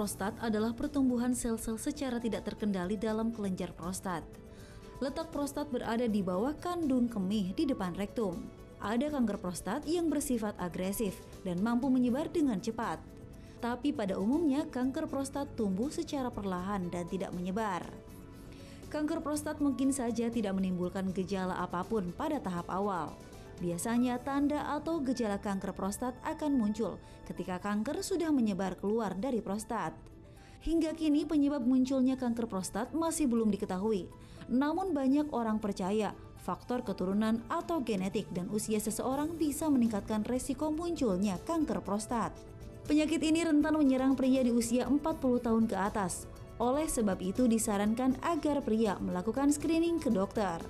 prostat adalah pertumbuhan sel-sel secara tidak terkendali dalam kelenjar prostat. Letak prostat berada di bawah kandung kemih di depan rektum. Ada kanker prostat yang bersifat agresif dan mampu menyebar dengan cepat. Tapi pada umumnya kanker prostat tumbuh secara perlahan dan tidak menyebar. Kanker prostat mungkin saja tidak menimbulkan gejala apapun pada tahap awal. Biasanya tanda atau gejala kanker prostat akan muncul ketika kanker sudah menyebar keluar dari prostat. Hingga kini penyebab munculnya kanker prostat masih belum diketahui. Namun banyak orang percaya faktor keturunan atau genetik dan usia seseorang bisa meningkatkan resiko munculnya kanker prostat. Penyakit ini rentan menyerang pria di usia 40 tahun ke atas. Oleh sebab itu disarankan agar pria melakukan screening ke dokter.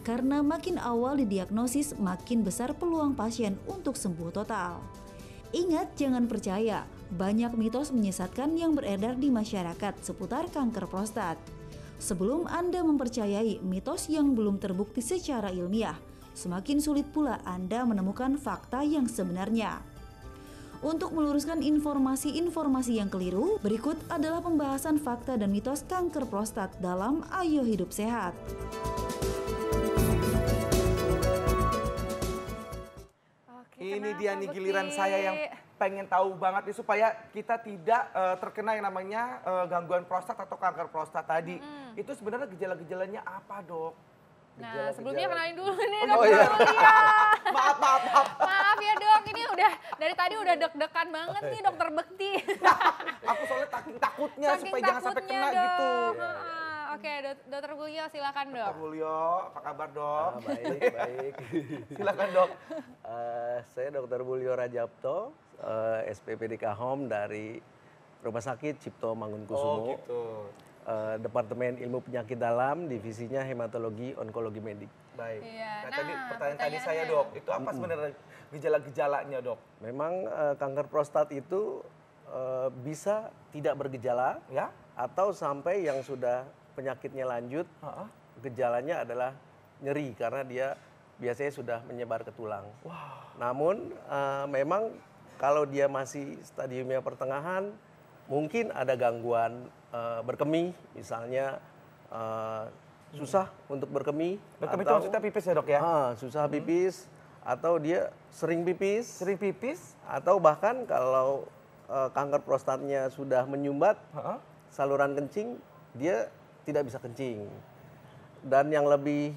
Karena makin awal didiagnosis, makin besar peluang pasien untuk sembuh total. Ingat, jangan percaya, banyak mitos menyesatkan yang beredar di masyarakat seputar kanker prostat. Sebelum Anda mempercayai mitos yang belum terbukti secara ilmiah, semakin sulit pula Anda menemukan fakta yang sebenarnya. Untuk meluruskan informasi-informasi yang keliru, berikut adalah pembahasan fakta dan mitos kanker prostat dalam Ayo Hidup Sehat. Ini dia nih giliran saya yang pengen tahu banget nih supaya kita tidak terkena yang namanya gangguan prostat atau kanker prostat tadi. Itu sebenarnya gejala-gejalanya apa, Dok? Nah, sebelumnya kenalin dulu nih Oh, Dokter iya. Mulia. Maaf. Maaf ya Dok, ini udah dari tadi udah deg-degan banget nih Dokter Bekti. Aku soalnya takutnya Saking supaya jangan sampai takutnya, kena Dok. gitu. Oke, Dokter Mulyo silakan Dok. Dok Mulyo, apa kabar, Dok? Baik. Silakan, Dok. Saya Dr. Mulyo Rajapto, SPPDK Home dari Rumah Sakit Cipto Mangunkusumo. Oh, gitu. Departemen Ilmu Penyakit Dalam, divisinya Hematologi Onkologi Medik. Baik. Iya, Nah, tadi nah, pertanyaan tadi saya, pertanyaannya. Dok, itu apa sebenarnya gejala-gejalanya, Dok? Memang kanker prostat itu bisa tidak bergejala Ya? atau sampai yang sudah penyakitnya lanjut, Heeh. gejalanya adalah nyeri karena dia biasanya sudah menyebar ke tulang. Wah. Namun memang kalau dia masih stadiumnya pertengahan, mungkin ada gangguan berkemih, misalnya susah untuk berkemih. Berkemih itu maksudnya pipis ya, Dok ya? Susah pipis, atau dia sering pipis, Sering pipis? atau bahkan kalau kanker prostatnya sudah menyumbat, Heeh. saluran kencing, dia tidak bisa kencing. Dan yang lebih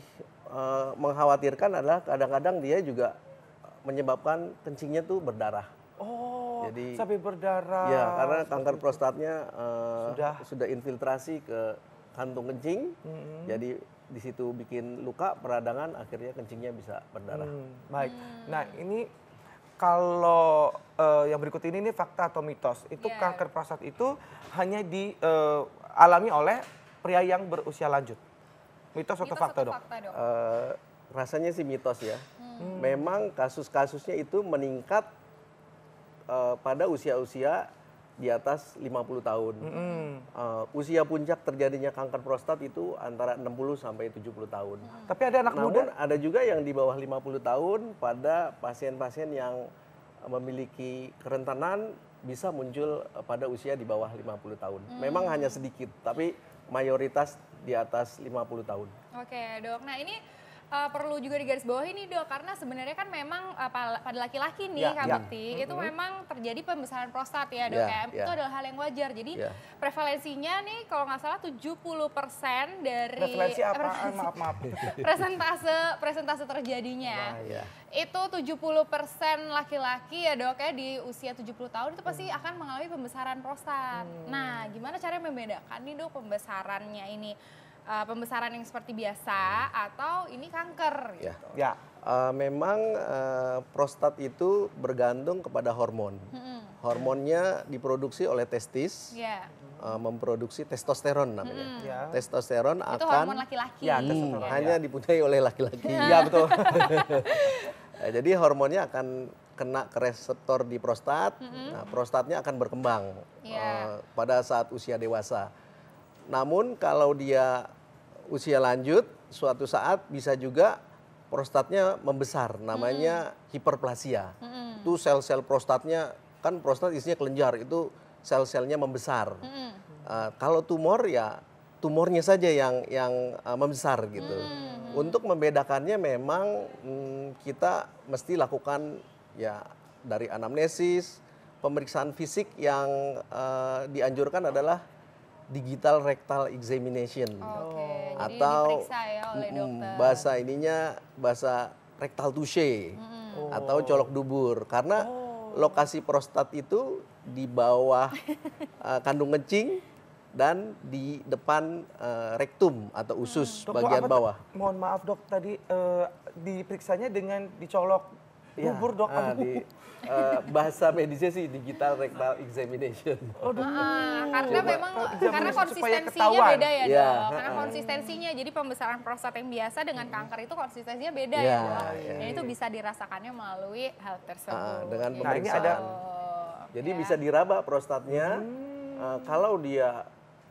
mengkhawatirkan adalah kadang-kadang dia juga menyebabkan kencingnya tuh berdarah. Oh, Jadi, sampai berdarah. Ya, karena kanker Seperti itu. prostatnya Sudah. sudah infiltrasi ke kantung kencing, jadi di situ bikin luka, peradangan, akhirnya kencingnya bisa berdarah. Baik. Nah, ini kalau yang berikut ini fakta atau mitos. Itu Iya. kanker prostat itu hanya dialami oleh pria yang berusia lanjut. Mitos atau fakta, Dok? Fakta, Dok. Rasanya sih mitos ya. Memang kasus-kasusnya itu meningkat pada usia-usia di atas 50 tahun. Usia puncak terjadinya kanker prostat itu antara 60 sampai 70 tahun. Tapi ada anak muda. Namun ada juga yang di bawah 50 tahun pada pasien-pasien yang memiliki kerentanan bisa muncul pada usia di bawah 50 tahun. Memang hanya sedikit, tapi mayoritas di atas 50 tahun. Oke Dok, nah ini perlu juga digarisbawahi nih Dok, karena sebenarnya kan memang pada laki-laki nih Ya, Kak ya. Bekti, itu memang terjadi pembesaran prostat ya Dok Ya, ya. ya. Itu adalah hal yang wajar. Jadi Ya. prevalensinya nih kalau nggak salah 70% dari Referensi apaan? Maaf. presentase terjadinya. Ya. Itu 70% laki-laki ya Dok ya di usia 70 tahun itu pasti akan mengalami pembesaran prostat. Nah, gimana caranya membedakan nih Dok pembesarannya ini? Pembesaran yang seperti biasa atau ini kanker Ya. gitu. Ya. Memang prostat itu bergantung kepada hormon. Hormonnya diproduksi oleh testis, Ya. memproduksi testosteron namanya. Ya. Testosteron Itu akan hormon laki-laki. Ya, testosteron. hanya dipunyai oleh laki-laki. Iya, betul. Nah, jadi hormonnya akan kena ke reseptor di prostat. Nah, prostatnya akan berkembang Iya. pada saat usia dewasa. Namun kalau dia usia lanjut, suatu saat bisa juga prostatnya membesar, namanya hiperplasia. Itu sel-sel prostatnya, kan prostat isinya kelenjar, itu sel-selnya membesar. Kalau tumor ya tumornya saja yang membesar gitu. Untuk membedakannya memang kita mesti lakukan ya dari anamnesis, pemeriksaan fisik yang dianjurkan adalah digital rectal examination. Oke, jadi Atau diperiksa ya oleh dokter. bahasa rectal touche atau colok dubur, karena lokasi prostat itu di bawah kandung kencing dan di depan rektum atau usus Dok, bagian apa bawah. mohon maaf dok, tadi diperiksanya dengan dicolok dubur dok. Bahasa medisnya sih digital rectal examination. Karena memang karena supaya konsistensinya ketahuan. beda ya Iya, dok. Karena konsistensinya, jadi pembesaran prostat yang biasa dengan kanker itu konsistensinya beda ya dok. Dan itu bisa dirasakannya melalui hal tersebut. Dengan Gitu. Nah, ini ada Jadi Ya. bisa diraba prostatnya. Kalau dia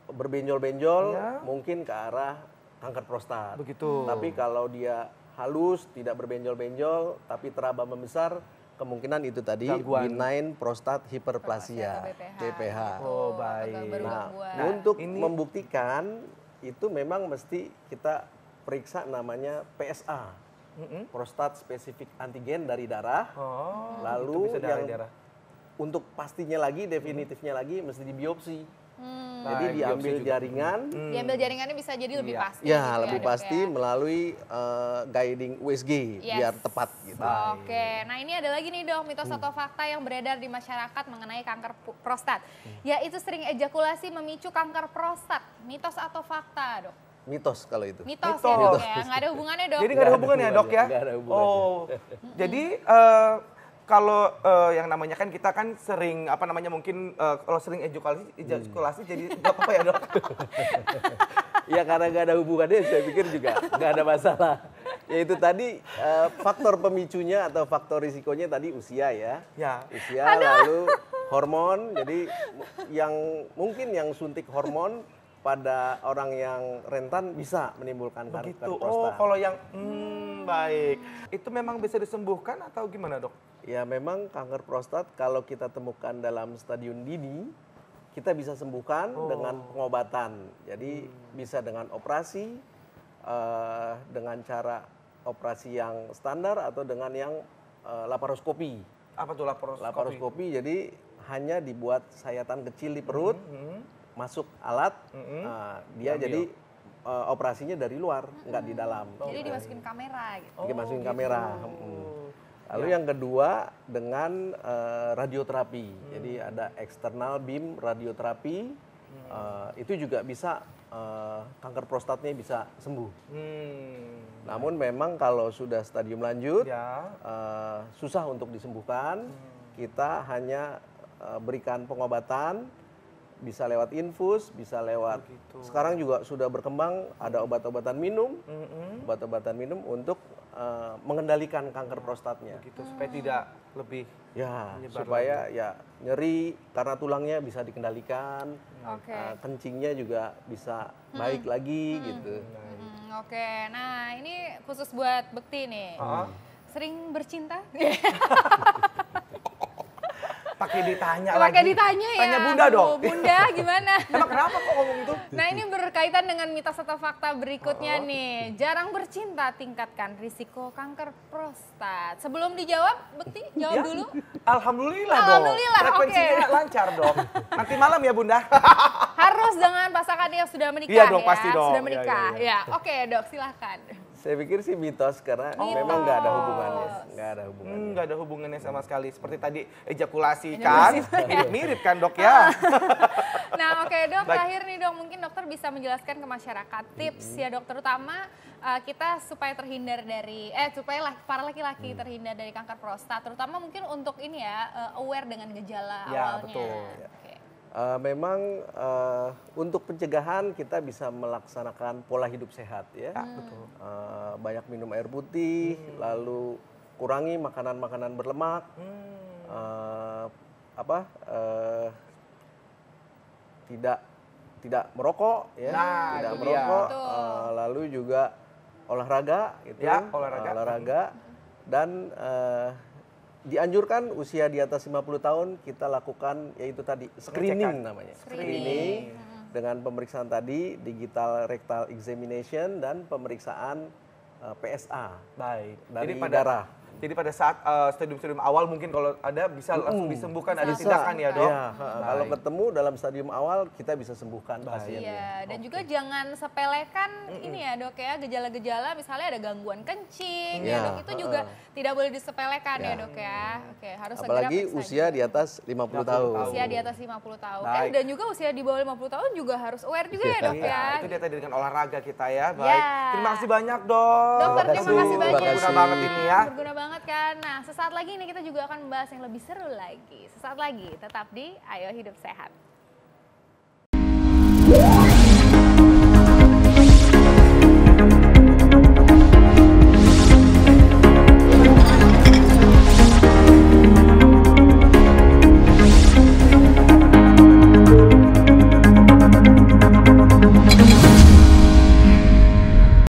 berbenjol-benjol, mungkin ke arah kanker prostat. Begitu. Tapi kalau dia halus, tidak berbenjol-benjol, tapi teraba membesar, kemungkinan itu tadi Gangguan. benign prostat hyperplasia, BPH. BPH. Oh, Atau baik. baru Nah, gangguan. untuk ini- membuktikan itu memang mesti kita periksa namanya PSA, prostat specific antigen dari darah. Oh, Lalu itu bisa yang darah. untuk pastinya lagi, definitifnya lagi mesti dibiopsi. Jadi Baik, diambil biopsi juga. jaringan, Diambil jaringannya bisa jadi lebih Iya. pasti. ya gitu lebih dok, pasti ya. melalui guiding USG Yes. biar tepat gitu. Oke, nah ini ada lagi nih dok, mitos atau fakta yang beredar di masyarakat mengenai kanker prostat. Yaitu sering ejakulasi memicu kanker prostat. Mitos atau fakta dok? Mitos kalau itu. Mitos, Mitos. ya dok ya, nggak ada hubungannya dok. Jadi nggak ada hubungannya dok ya? Nggak ada hubungannya. Oh, jadi kalau yang namanya kan kita kan sering apa namanya mungkin kalau sering ejakulasi jadi nggak apa-apa ya dok? Ya karena nggak ada hubungannya, saya pikir juga nggak ada masalah. Yaitu tadi faktor pemicunya atau faktor risikonya tadi usia ya. Ya. Usia, lalu hormon. Jadi mungkin yang suntik hormon pada orang yang rentan bisa menimbulkan kanker Begitu. prostat. Oh, kalau yang baik. Itu memang bisa disembuhkan atau gimana dok? Ya memang kanker prostat kalau kita temukan dalam stadium dini, kita bisa sembuhkan dengan pengobatan. Jadi bisa dengan operasi, dengan cara operasi yang standar atau dengan yang laparoskopi. Apa tuh laparoskopi? Laparoskopi jadi hanya dibuat sayatan kecil di perut, masuk alat, dia Diambil. jadi operasinya dari luar, nggak di dalam. Jadi dimasukin kamera gitu. Dimasukin kamera. Lalu yang kedua dengan radioterapi. Jadi ada external beam radioterapi. Itu juga bisa kanker prostatnya bisa sembuh. Namun memang kalau sudah stadium lanjut Ya. susah untuk disembuhkan. Kita hanya berikan pengobatan, bisa lewat infus, bisa lewat. Sekarang juga sudah berkembang ada obat-obatan minum, obat-obatan minum untuk mengendalikan kanker prostatnya. Gitu supaya tidak lebih Ya, menyebar supaya ya nyeri karena tulangnya bisa dikendalikan, Oke. kencingnya juga bisa baik lagi gitu. Oke, nah ini khusus buat Bekti nih. Sering bercinta? pakai ditanya lagi. Pakai ditanya ya. Tanya Bunda dong. Aduh, Bunda gimana? Emang kenapa kok ngomong itu? Nah ini berkaitan dengan mitos atau fakta berikutnya nih. Jarang bercinta tingkatkan risiko kanker prostat. Sebelum dijawab, Bekti jawab Ya. dulu. Alhamdulillah dong. Alhamdulillah, Frekuensinya lancar dong. Nanti malam ya Bunda. Harus dengan pasangan yang sudah menikah Iya dong, ya. pasti dong. Sudah Iya, menikah. iya, iya. Ya, oke dok silahkan. Saya pikir sih mitos karena memang nggak ada hubungannya, nggak ada hubungannya. Nggak ada hubungannya sama sekali. Seperti tadi ejakulasi kan. Mirip kan dok ya. Nah oke dok, terakhir nih dok, mungkin dokter bisa menjelaskan ke masyarakat tips ya dok, terutama kita supaya terhindar dari, supaya para laki-laki terhindar dari kanker prostat, terutama mungkin untuk ini ya, aware dengan gejala Ya, awalnya. betul. Oke. Memang untuk pencegahan kita bisa melaksanakan pola hidup sehat ya. Betul. Banyak minum air putih, lalu kurangi makanan-makanan berlemak, tidak merokok ya, Nah, tidak itu dia. merokok, Betul. lalu juga olahraga gitu, Ya, olahraga. dan dianjurkan usia di atas 50 tahun kita lakukan yaitu tadi screening namanya. Screening dengan pemeriksaan tadi digital rectal examination dan pemeriksaan PSA. Baik. Dari Jadi darah. Jadi pada saat stadium-stadium awal mungkin kalau ada bisa langsung disembuhkan, ada tindakan ya dok? Ya, kalau ketemu dalam stadium awal kita bisa sembuhkan pasiennya. Iya, dan juga jangan sepelekan ini ya dok ya, gejala-gejala misalnya ada gangguan kencing ya dok, itu juga tidak boleh disepelekan ya dok ya. Oke, harus segera Apalagi periksa usia di atas 50 tahun. usia di atas 50 tahun. Baik. Dan juga usia di bawah 50 tahun juga harus aware juga ya dok ya. Itu dia tadi dengan olahraga kita ya. Baik. Ya. Terima kasih banyak dok. Dokter, terima kasih banyak. Berguna banget ini ya. Berguna banget kan. Nah, sesaat lagi ini kita juga akan membahas yang lebih seru lagi. Sesaat lagi, tetap di Ayo Hidup Sehat.